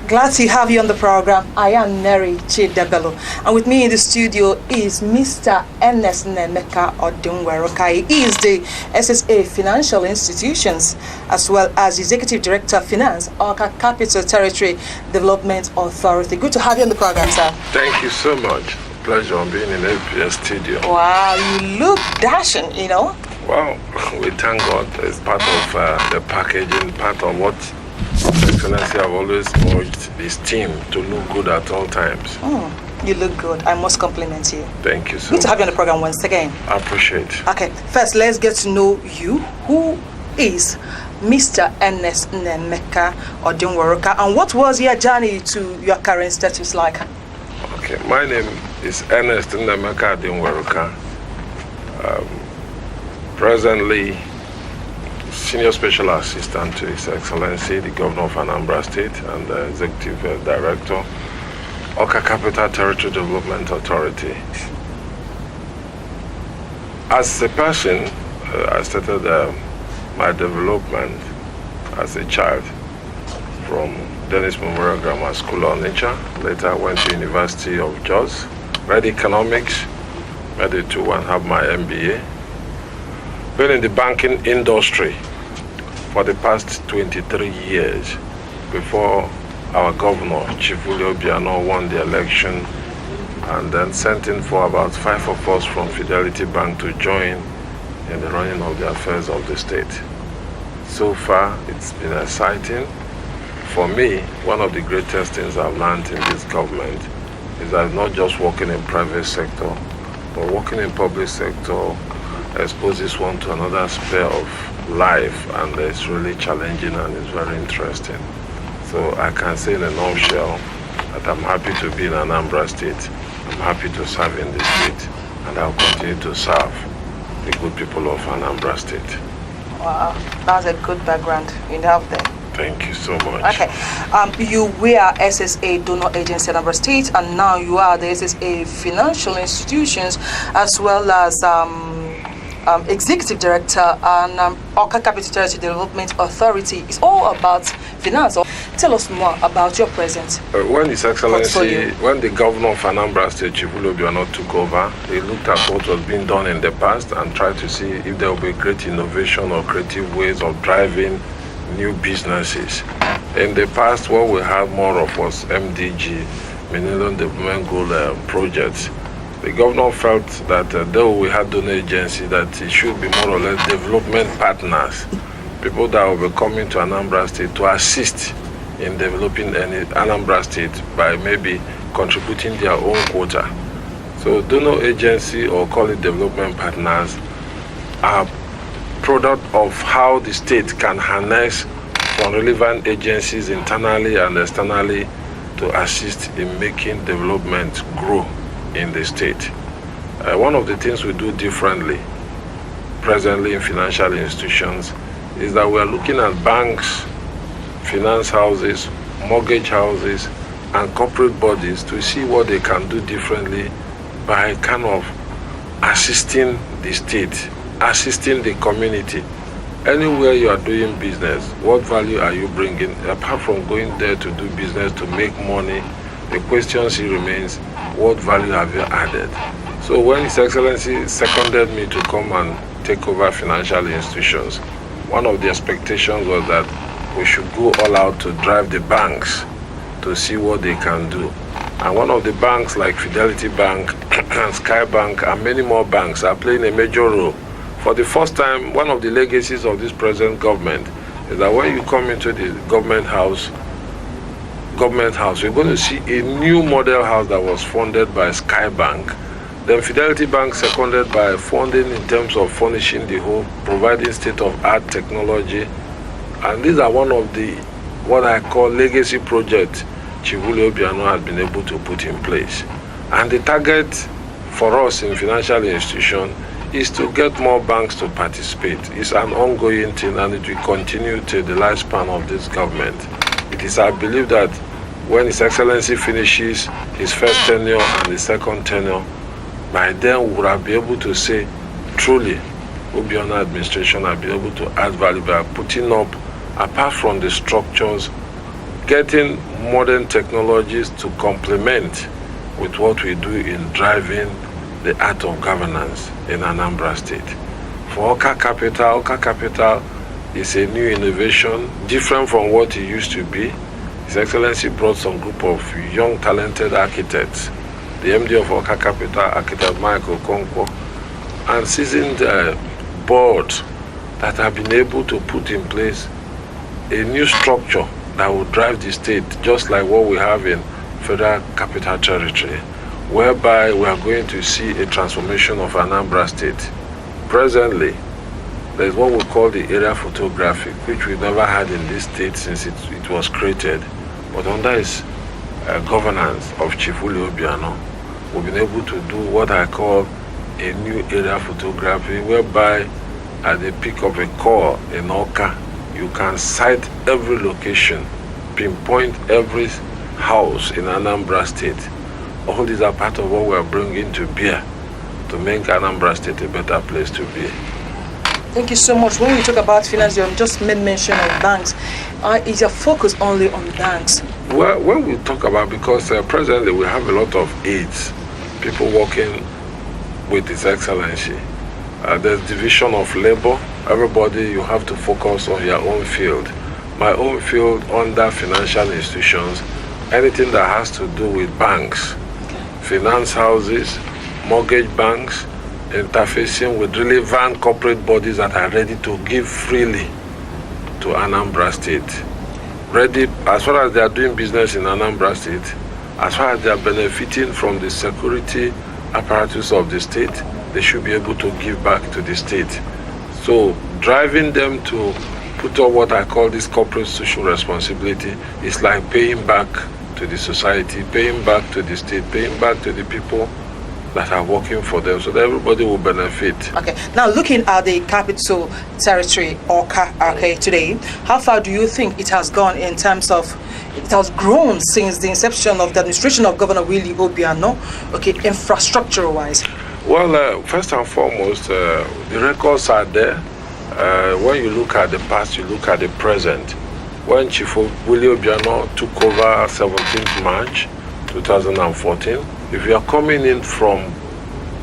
Glad to have you on the program. I am Neri Chidebelo, and with me in the studio is Mr. Ernest Nnaemeka Adinweruka. He is the SSA Financial Institutions as well as Executive Director of Finance, Awka Capital Territory Development Authority. Good to have you on the program, sir. Thank you so much. Pleasure on being in the studio. Wow, you look dashing, you know. Well, we thank God. It's part of the packaging, part of what Excellency have always urged his team to look good at all times. You look good. I must compliment you. Thank you so much. Good to have you on the program once again. I appreciate it. Okay, first let's get to know you. Who is Mr. Ernest Nnaemeka Adinweruka, and what was your journey to your current status like? Okay, my name is Ernest Nnaemeka Adinweruka. Presently, Senior Special Assistant to His Excellency, the Governor of Anambra State, and the Executive Director, Awka Capital Territory Development Authority. As a person, I started my development as a child from Dennis Memorial Grammar School, Onitsha. Later, I went to University of Jos, read economics, made it to and have my MBA. Been in the banking industry for the past 23 years before our governor, Chief Willie Obiano, won the election and then sent in for about 5 of us from Fidelity Bank to join in the running of the affairs of the state. So far, it's been exciting. For me, one of the greatest things I've learned in this government is that not just working in private sector, but working in public sector exposes one to another sphere of life, and it's really challenging and it's very interesting. So I can say in a nutshell that I'm happy to be in Anambra State. I'm happy to serve in the state, and I'll continue to serve the good people of Anambra State. Wow, that's a good background you have there. Thank you so much. Okay, you were SSA Donor Agency Anambra State, and now you are the SSA Financial Institutions as well as Executive Director and Awka Capital Territory Development Authority. It's all about finance. Tell us more about your present. When His Excellency, when the Governor of Anambra State, Chief Willie Obiano, took over, he looked at what was being done in the past and tried to see if there will be great innovation or creative ways of driving new businesses. In the past, what we had more of was MDG, Millennium Development Goal projects. The governor felt that though we had donor agency, that it should be more or less development partners, people that will be coming to Anambra State to assist in developing Anambra State by maybe contributing their own quota. So donor agency, or call it development partners, are product of how the state can harness from relevant agencies internally and externally to assist in making development grow in the state. One of the things we do differently presently in financial institutions is that we are looking at banks, finance houses, mortgage houses, and corporate bodies to see what they can do differently by kind of assisting the state, assisting the community. Anywhere you are doing business, what value are you bringing? Apart from going there to do business to make money, the question still remains, what value have you added? So when His Excellency seconded me to come and take over financial institutions, one of the expectations was that we should go all out to drive the banks to see what they can do. And one of the banks like Fidelity Bank and Sky Bank and many more banks are playing a major role. For the first time, one of the legacies of this present government is that when you come into the government house, you're going to see a new model house that was funded by Sky Bank. Then Fidelity Bank seconded by funding in terms of furnishing the home, providing state-of-art technology. And these are one of the, what I call legacy projects Chief Willie Obiano has been able to put in place. And the target for us in financial institution is to get more banks to participate. It's an ongoing thing, and it will continue till the lifespan of this government. It is our belief that when His Excellency finishes his first tenure and the second tenure, by then we will be able to say, truly, Obiano administration will be able to add value by putting up, apart from the structures, getting modern technologies to complement with what we do in driving the art of governance in Anambra State. For Awka Capital is a new innovation, different from what it used to be. His Excellency brought some group of young, talented architects, the MD of Awka Capital, Architect Michael Okonkwo, and seasoned board that have been able to put in place a new structure that will drive the state, just like what we have in Federal Capital Territory, whereby we are going to see a transformation of Anambra State. Presently, there is what we call the area photography, which we never had in this state since it was created. But under his governance of Chief Willie Obiano, we've been able to do what I call a new area photography, whereby at the peak of a call in Awka, you can cite every location, pinpoint every house in Anambra State. All these are part of what we are bringing to bear to make Anambra State a better place to be. Thank you so much. When we talk about finance, you just made mention of banks. Is your focus only on banks? Well, when we talk about, because presently we have a lot of aides, people working with His Excellency. There's division of labor. Everybody, you have to focus on your own field. My own field under financial institutions, anything that has to do with banks, finance houses, mortgage banks, interfacing with relevant corporate bodies that are ready to give freely to Anambra State. Ready, as far as they are doing business in Anambra State, as far as they are benefiting from the security apparatus of the state, they should be able to give back to the state. So driving them to put on what I call this corporate social responsibility is like paying back to the society, paying back to the state, paying back to the people that are working for them, so that everybody will benefit. Okay, now looking at the capital territory, Awka, today, how far do you think it has gone in terms of, it has grown since the inception of the administration of Governor Willie Obiano, infrastructure-wise? Well, first and foremost, the records are there. When you look at the past, you look at the present. When Chief Willie Obiano took over 17th March 2014, if you are coming in from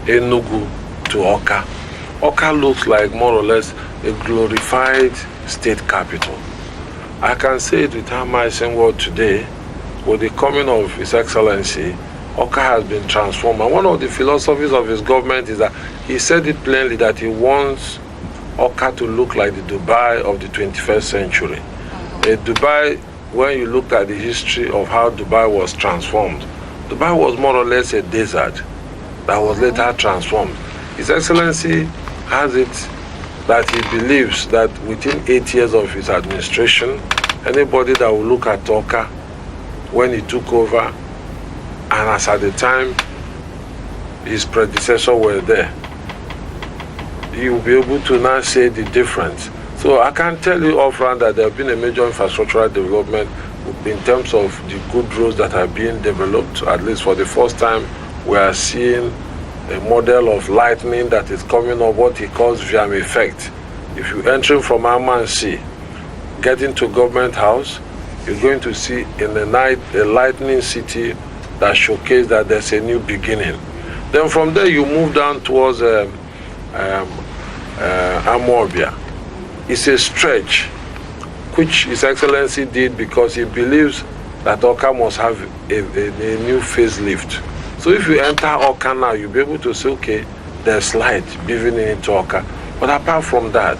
Enugu to Awka, Awka looks like more or less a glorified state capital. I can say it with my same word today, with the coming of His Excellency, Awka has been transformed. And one of the philosophies of his government is that he said it plainly that he wants Awka to look like the Dubai of the 21st century. Dubai, when you look at the history of how Dubai was transformed, Dubai was more or less a desert that was later transformed. His Excellency has it that he believes that within 8 years of his administration, anybody that will look at Awka when he took over, and as at the time his predecessor were there, he will be able to now say the difference. So I can tell you offhand that there have been a major infrastructural development in terms of the good roads that are being developed. At least for the first time, we are seeing a model of lightning that is coming up, what he calls Viam effect. If you're entering from Amansi, getting to Government House, you're going to see in the night a lightning city that showcases that there's a new beginning. Then from there you move down towards Amobia. It's a stretch which His Excellency did because he believes that Awka must have a new facelift. So if you enter Awka now, you'll be able to say, okay, there's light beaming into Awka. But apart from that,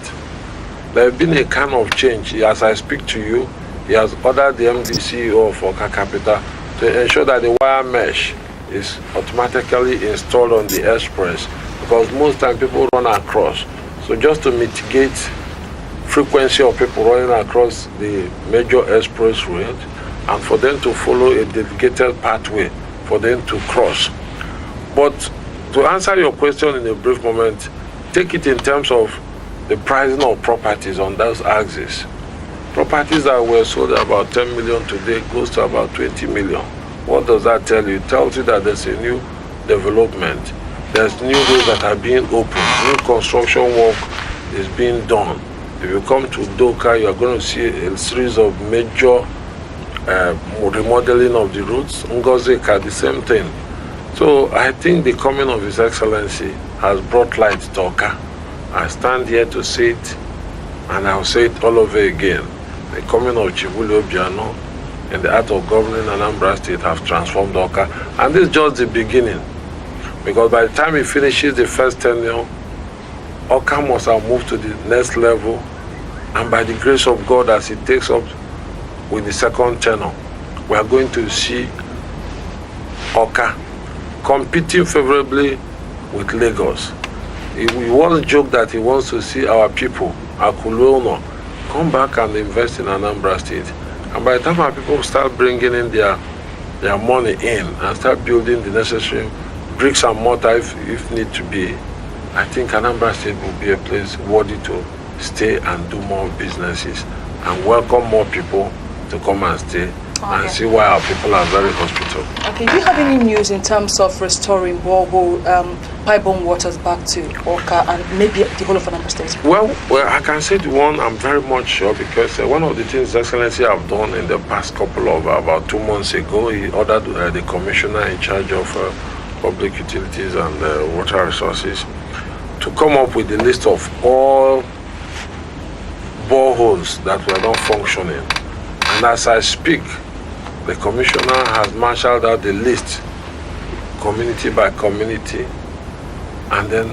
there has been a kind of change. As I speak to you, he has ordered the MD CEO of Awka Capital to ensure that the wire mesh is automatically installed on the express, because most time people run across. So just to mitigate frequency of people running across the major express road, and for them to follow a dedicated pathway for them to cross. But to answer your question in a brief moment, take it in terms of the pricing of properties on those axes. Properties that were sold at about 10 million today goes to about 20 million. What does that tell you? It tells you that there's a new development. There's new roads that are being opened. New construction work is being done. If you come to Doka, you are going to see a series of major remodeling of the roads. Ngozika, the same thing. So I think the coming of His Excellency has brought light to Awka. I stand here to say it, and I'll say it all over again. The coming of Chibuli Obiano and the art of governing Anambra State have transformed Awka. And this is just the beginning. Because by the time he finishes the first tenure, Awka must have moved to the next level. And by the grace of God, as he takes up with the second tenure, we are going to see Awka competing favorably with Lagos. He once joked that he wants to see our people, Akuluono, come back and invest in Anambra State. And by the time our people start bringing in their money in and start building the necessary bricks and mortar if need to be, I think Anambra State will be a place worthy to stay and do more businesses and welcome more people to come and stay and see why our people are very hospitable. Okay, do you have any news in terms of restoring borehole, pipe-borne waters back to Awka and maybe the whole of Anambra State? Well, I can say the one I'm very much sure, because one of the things His Excellency have done in the past couple of about 2 months ago, he ordered the commissioner in charge of public utilities and water resources to come up with a list of all boreholes that were not functioning. And as I speak, the commissioner has marshaled out the list, community by community, and then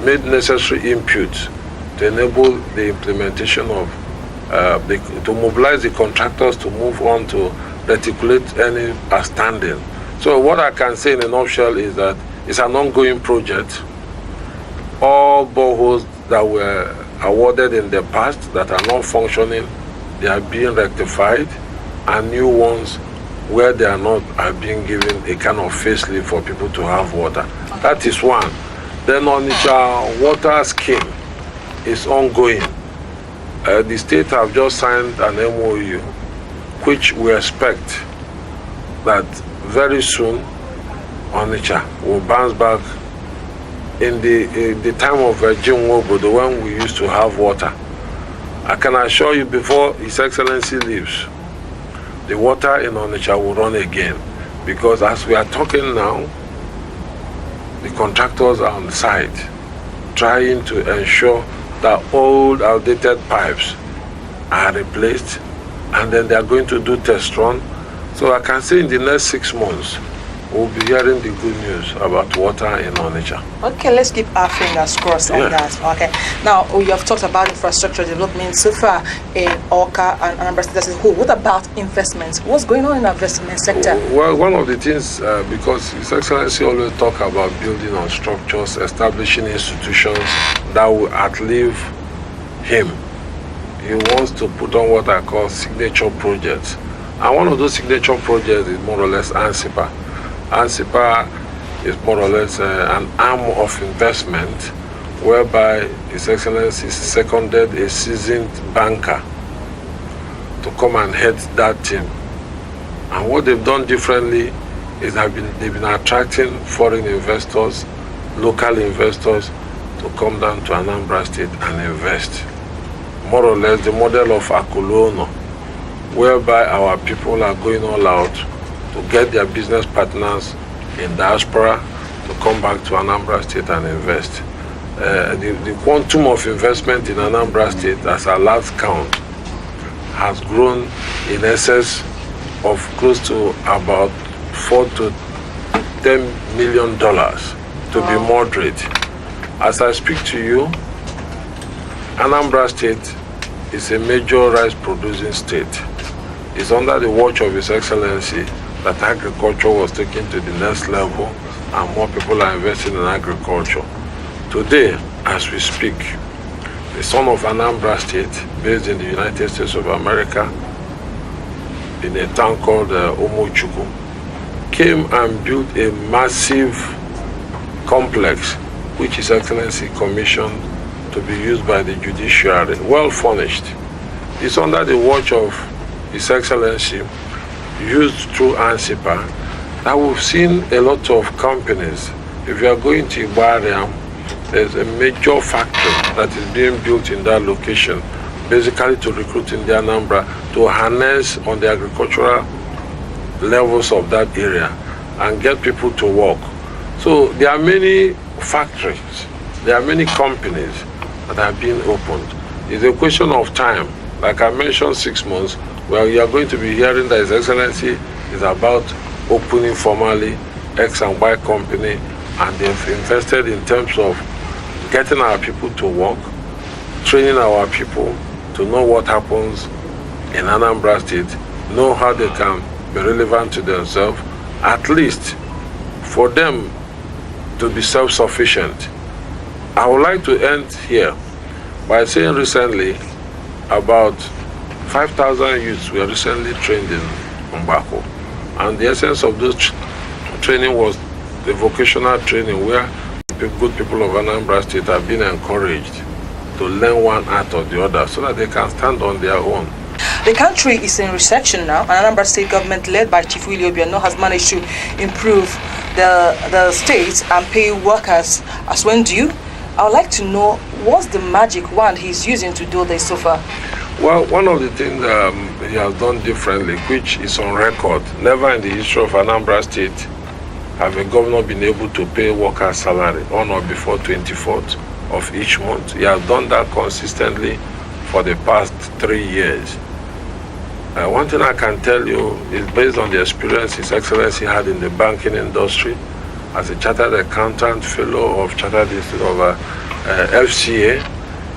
made necessary inputs to enable the implementation of, to mobilize the contractors to move on to reticulate any outstanding. So what I can say in a nutshell is that it's an ongoing project. All boreholes that were awarded in the past that are not functioning, they are being rectified, and new ones where they are not are being given a kind of facelift for people to have water. That is one. Then on its water scheme is ongoing. The state have just signed an MOU, which we expect that very soon Onitsha will bounce back in the time of Jim Wobodo, when we used to have water. I can assure you, before His Excellency leaves, the water in Onitsha will run again, because as we are talking now, the contractors are on the site trying to ensure that old outdated pipes are replaced, and then they are going to do test run. So I can say in the next 6 months we'll be hearing the good news about water in Onitsha. Okay, let's keep our fingers crossed on that. Okay. Now, we have talked about infrastructure development so far in Awka and Anambra State as a whole. What about investments? What's going on in the investment sector? Well, one of the things, because His Excellency always talk about building on structures, establishing institutions that will outlive him. He wants to put on what I call signature projects. And one of those signature projects is more or less ANSIPA. ANSIPA is more or less an arm of investment, whereby His Excellency seconded a seasoned banker to come and head that team. And what they've done differently is that they've been attracting foreign investors, local investors, to come down to Anambra State and invest. More or less the model of Akuluono, whereby our people are going all out to get their business partners in diaspora to come back to Anambra State and invest. The quantum of investment in Anambra State, as our last count, has grown in excess of close to about $4 to $10 million, to be moderate. As I speak to you, Anambra State is a major rice producing state. It's under the watch of His Excellency that agriculture was taken to the next level and more people are investing in agriculture. Today, as we speak, the son of Anambra State, based in the United States of America, in a town called Omochukwu, came and built a massive complex which His Excellency commissioned to be used by the judiciary, well furnished. It's under the watch of His Excellency, used through ANSIPA, that we've seen a lot of companies. If you are going to Ibadan, there's a major factory that is being built in that location basically to recruit in the Anambra, to harness on the agricultural levels of that area and get people to work. So there are many factories, there are many companies that are being opened. It's a question of time. Like I mentioned, 6 months, where you are going to be hearing that His Excellency is about opening formally X and Y company, and they've invested in terms of getting our people to work, training our people to know what happens in Anambra State, know how they can be relevant to themselves, at least for them to be self-sufficient. I would like to end here by saying recently about 5,000 youths were recently trained in Mbako, and the essence of those training was the vocational training, where good people of Anambra State have been encouraged to learn one art or the other so that they can stand on their own. The country is in recession now, and Anambra State government, led by Chief Willie Obiano, has managed to improve the state and pay workers as when due. I would like to know, what's the magic wand he's using to do this so far? Well, one of the things he has done differently, which is on record, never in the history of Anambra State have a governor been able to pay workers' salary on or before 24th of each month. He has done that consistently for the past 3 years. One thing I can tell you is based on the experience His Excellency had in the banking industry as a chartered accountant, fellow of Chartered Institute of FCA.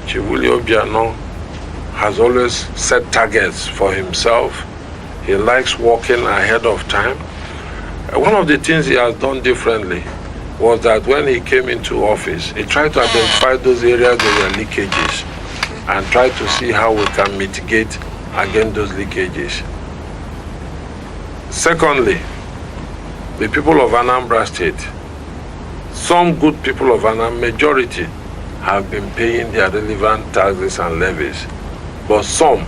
Chief Willie Obiano has always set targets for himself. He likes working ahead of time. One of the things he has done differently was that when he came into office, he tried to identify those areas where there were leakages and try to see how we can mitigate against those leakages. Secondly, the people of Anambra State, some good people of Anambra, majority, have been paying their relevant taxes and levies, but some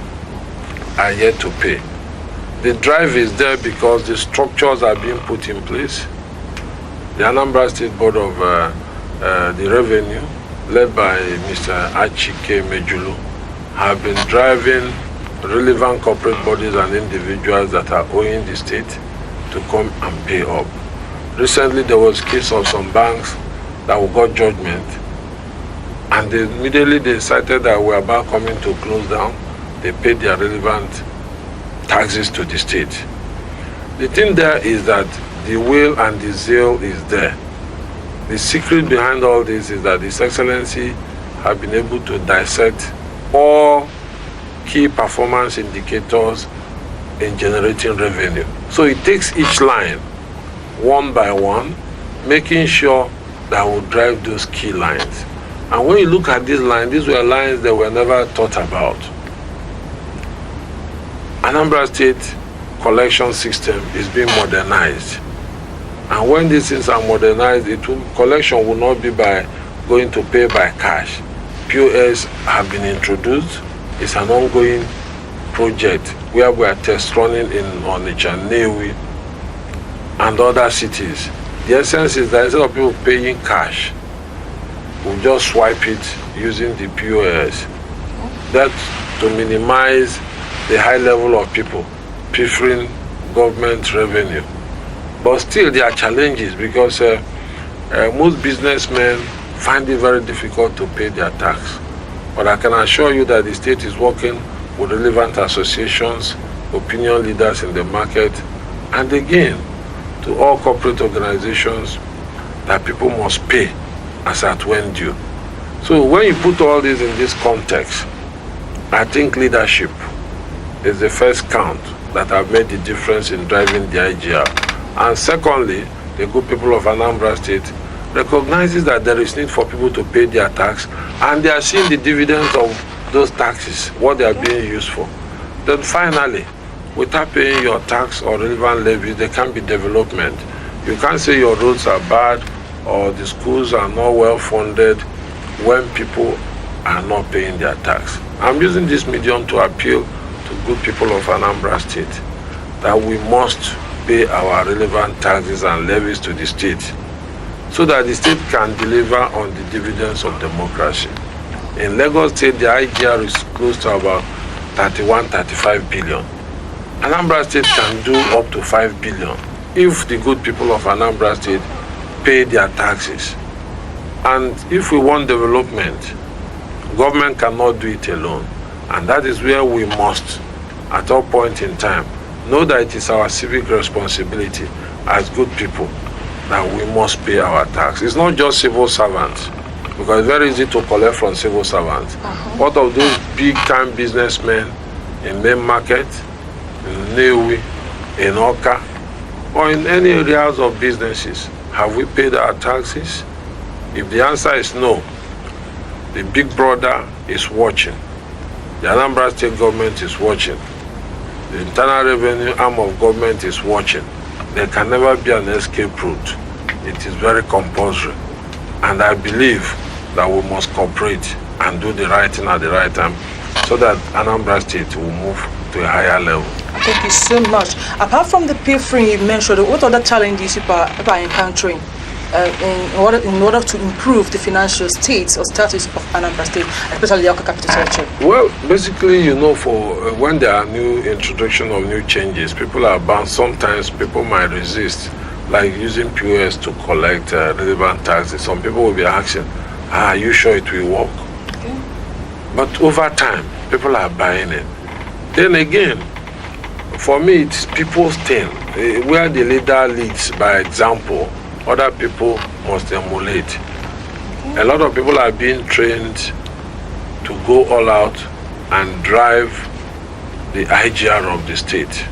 are yet to pay. The drive is there because the structures are being put in place. The Anambra State Board of the Revenue, led by Mr. Achike Mejulu, have been driving relevant corporate bodies and individuals that are owing the state to come and pay up. Recently, there was a case of some banks that got judgment, and immediately they decided that we are about coming to close down. They paid their relevant taxes to the state. The thing there is that the will and the zeal is there. The secret behind all this is that His Excellency have been able to dissect all key performance indicators in generating revenue. So it takes each line one by one, making sure that will drive those key lines. And when you look at these lines, these were lines that were never thought about. Anambra State collection system is being modernized. And when these things are modernized, collection will not be by going to pay by cash. POS have been introduced. It's an ongoing project where we are test running in Onitsha, Nnewi, and other cities. The essence is that instead of people paying cash, we'll just swipe it using the POS. That's to minimize the high level of people preferring government revenue. But still there are challenges because most businessmen find it very difficult to pay their tax. But I can assure you that the state is working with relevant associations, opinion leaders in the market, and again, to all corporate organizations that people must pay as at when due. So when you put all this in this context, I think leadership is the first count that have made the difference in driving the IGR. And secondly, the good people of Anambra State recognizes that there is need for people to pay their tax, and they are seeing the dividends of those taxes, what they are being used for. Then finally, without paying your tax or relevant levies, there can be development. You can't say your roads are bad or the schools are not well funded when people are not paying their tax. I'm using this medium to appeal to good people of Anambra State that we must pay our relevant taxes and levies to the state so that the state can deliver on the dividends of democracy. In Lagos State, the IGR is close to about 35 billion. Anambra State can do up to 5 billion if the good people of Anambra State pay their taxes. And if we want development, government cannot do it alone. And that is where we must, at all point in time, know that it is our civic responsibility as good people that we must pay our tax. It's not just civil servants, because it's very easy to collect from civil servants. What of those big-time businessmen in main market, in Nnewi, in Oka, or in any areas of businesses? Have we paid our taxes? If the answer is no, the big brother is watching. The Anambra State government is watching. The internal revenue arm of government is watching. There can never be an escape route. It is very compulsory. And I believe that we must cooperate and do the right thing at the right time so that Anambra State will move to a higher level. Thank you so much. Apart from the pay free you mentioned, what other challenges people are encountering in order to improve the financial state or status of Anambra State, especially the Awka Capital Territory? Well, basically, for when there are new introduction of new changes, people are bound. Sometimes people might resist, like using POS to collect relevant taxes. Some people will be asking, are you sure it will work? Okay. But over time, people are buying it. Then again, for me, it's people's thing. Where the leader leads by example, other people must emulate. Okay. A lot of people are being trained to go all out and drive the IGR of the state.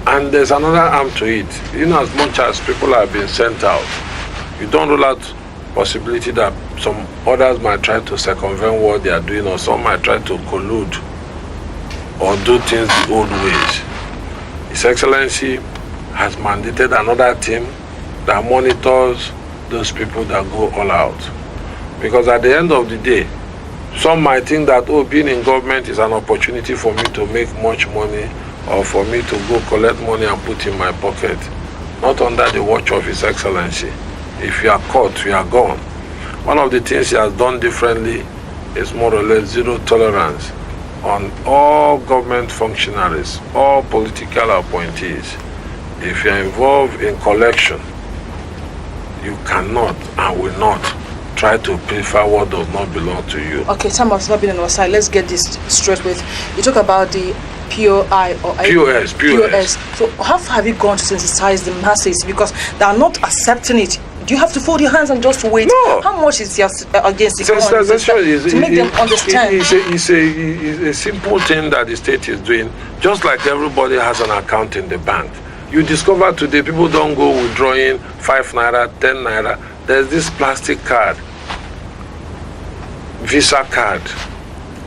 And there's another arm to it. As much as people are being sent out, you don't rule out possibility that some others might try to circumvent what they are doing, or some might try to collude or do things the old ways. His Excellency has mandated another team that monitors those people that go all out. Because at the end of the day, some might think that, being in government is an opportunity for me to make much money, or for me to go collect money and put in my pocket. Not under the watch of His Excellency. If you are caught, you are gone. One of the things he has done differently is more or less zero tolerance on all government functionaries, all political appointees. If you are involved in collection, you cannot and will not try to prefer what does not belong to you. Okay, time has not been on our side. Let's get this straight with. You talk about the POI or POS. So how far have you gone to sensitize the masses, because they are not accepting it? Do you have to fold your hands and just wait? No. How much is your against the government to make them understand? It's a simple thing that the state is doing. Just like everybody has an account in the bank. You discover today people don't go withdrawing 5 naira, 10 naira. There's this plastic card, Visa card.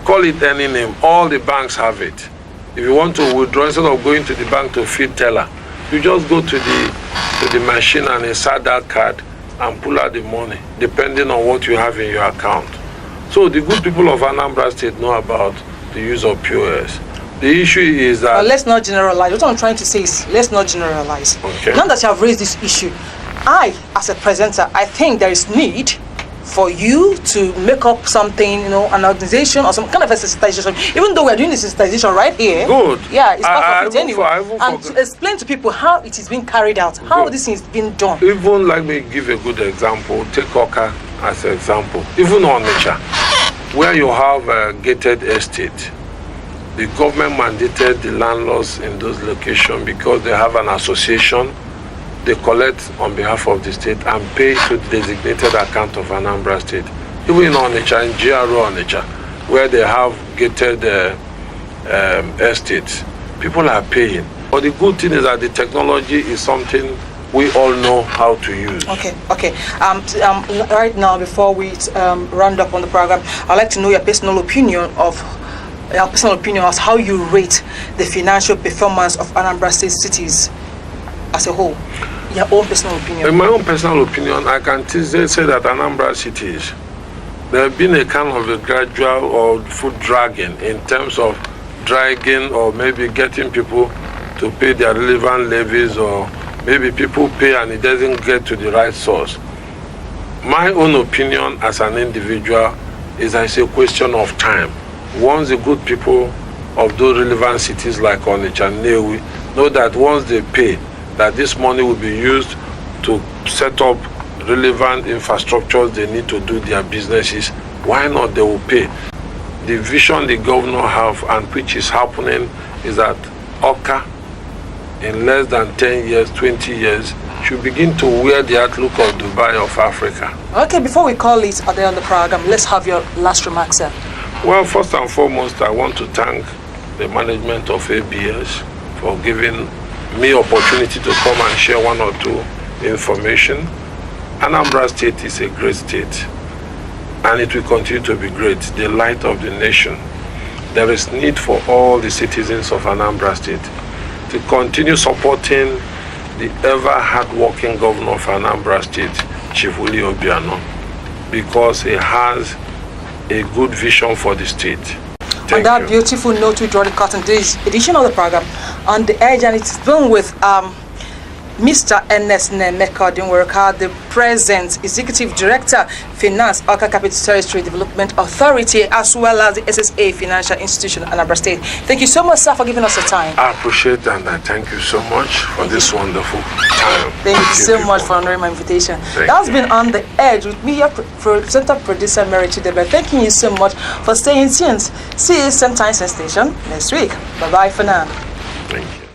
Call it any name. All the banks have it. If you want to withdraw, instead of going to the bank to feed teller, you just go to the machine and insert that card and pull out the money, depending on what you have in your account. So the good people of Anambra State know about the use of POS. The issue is that... let's not generalize. What I'm trying to say is, let's not generalize. Okay. Now that you have raised this issue, as a presenter, I think there is need for you to make up something, an organization or some kind of a sensitization. Even though we're doing the sensitization right here. Good. Yeah, it's part of it anyway. And to explain to people how it is being carried out, how this is being done. Even let me give a good example. Take Oka as an example. Even on nature, where you have a gated estate, the government mandated the landlords in those locations, because they have an association. They collect on behalf of the state and pay to the designated account of Anambra State. Even in Onitsha, in GRO Onitsha, where they have gated estates, people are paying. But the good thing is that the technology is something we all know how to use. Okay. Right now, before we round up on the program, I'd like to know your personal opinion as how you rate the financial performance of Anambra State cities as a whole. Your own personal opinion. In my own personal opinion, I can say that Anambra cities, there have been a kind of a gradual or foot dragging in terms of dragging or maybe getting people to pay their relevant levies, or maybe people pay and it doesn't get to the right source. My own opinion as an individual is that it's a question of time. Once the good people of those relevant cities like Onitsha and Nnewi know that once they pay, that this money will be used to set up relevant infrastructures they need to do their businesses, why not they will pay? The vision the governor have, and which is happening, is that Oka in less than 10 years, 20 years, should begin to wear the outlook of Dubai of Africa. Okay, before we call it a day on the program, let's have your last remarks, sir. Well, first and foremost, I want to thank the management of ABS for giving me opportunity to come and share one or two information. Anambra State is a great state, and it will continue to be great, the light of the nation. There is need for all the citizens of Anambra State to continue supporting the ever hard-working governor of Anambra State, Chief Willie Obiano, because he has a good vision for the state. On that beautiful note, we draw the curtain to this edition of the program on the edge, and it's been with Mr. Ernest Nnaemeka Adinweruka, the Present Executive Director, Finance, Oka Capital Territory Development Authority, as well as the SSA Financial Institution, Anambra State. Thank you so much, sir, for giving us the time. I appreciate and I thank you so much for this wonderful time. Thank you so much for honoring my invitation. That's been On the Edge with me, your presenter, producer, Mary Chidebe. Thanking you so much for staying tuned. See you same time, same station next week. Bye-bye for now. Thank you.